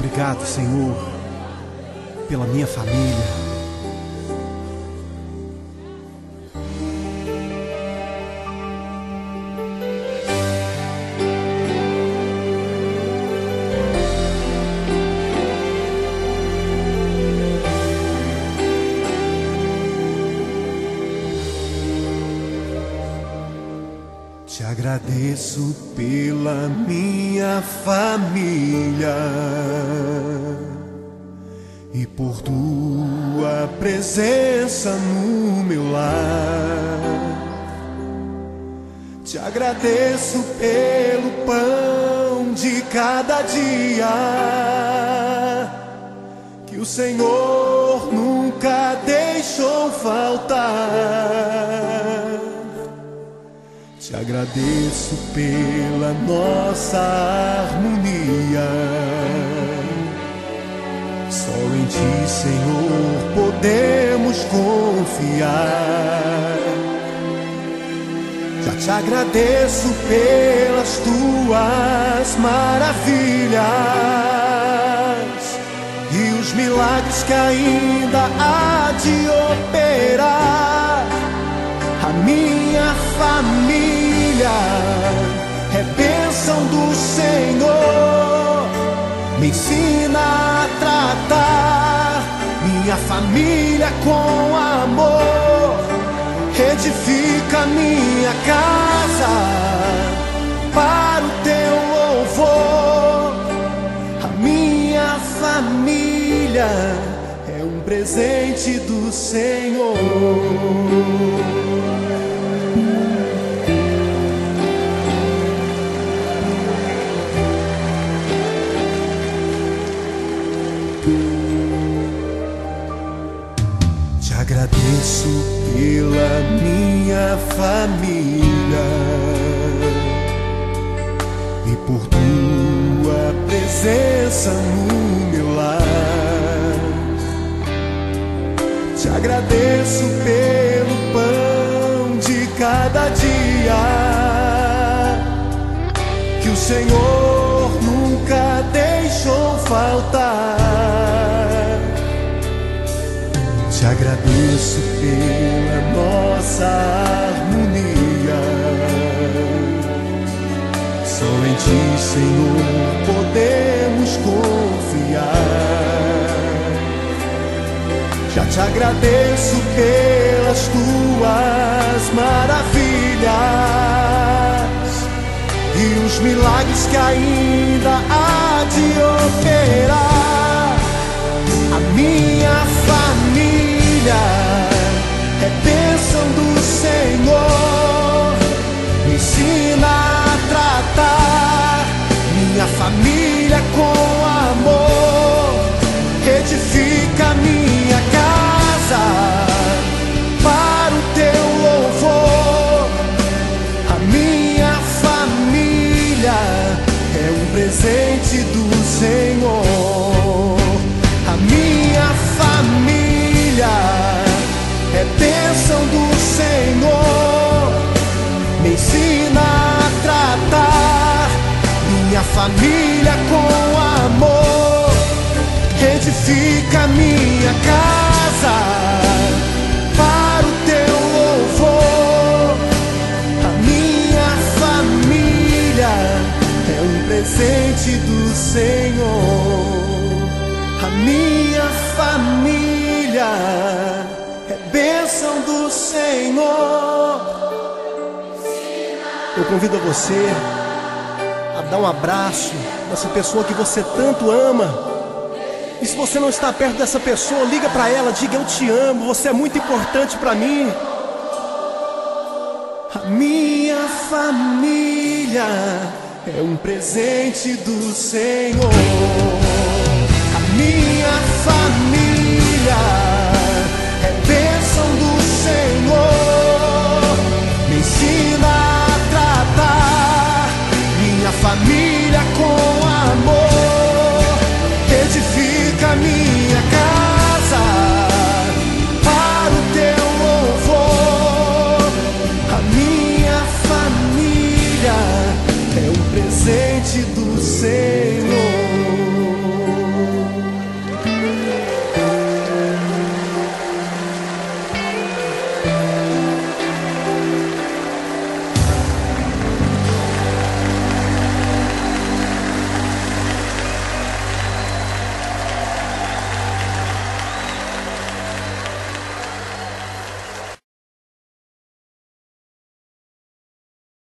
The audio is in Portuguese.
Obrigado, Senhor, pela minha família. Te agradeço pela minha família e por tua presença no meu lar. Te agradeço pelo pão de cada dia que o Senhor nunca deixou faltar. Te agradeço pela nossa harmonia. Só em Ti, Senhor, podemos confiar. Já te agradeço pelas Tuas maravilhas e os milagres que ainda há de operar. A minha família é bênção do Senhor. Me ensina a tratar minha família com amor. Edifica minha casa para o Teu louvor. A minha família é um presente do Senhor. Te agradeço pela minha família e por Tua presença no meu lar. Te agradeço pelo pão de cada dia que o Senhor nunca deixou faltar. Te agradeço pela nossa harmonia. Só em Ti, Senhor, podemos confiar. Já te agradeço pelas Tuas maravilhas e os milagres que ainda há de operar. A minha família é bênção do Senhor. Me ensina a tratar minha família com amor. Edifica minha casa para o Teu louvor. A minha família é um presente do Senhor. A minha família é bênção do Senhor. Me ensina a tratar minha família com amor. Edifica minha casa para o Teu louvor. A minha família é um presente do Senhor. A minha família é bênção do Senhor. Eu convido você a dar um abraço nessa pessoa que você tanto ama. E se você não está perto dessa pessoa, liga para ela, diga: eu te amo, você é muito importante para mim. A minha família é um presente do Senhor. A minha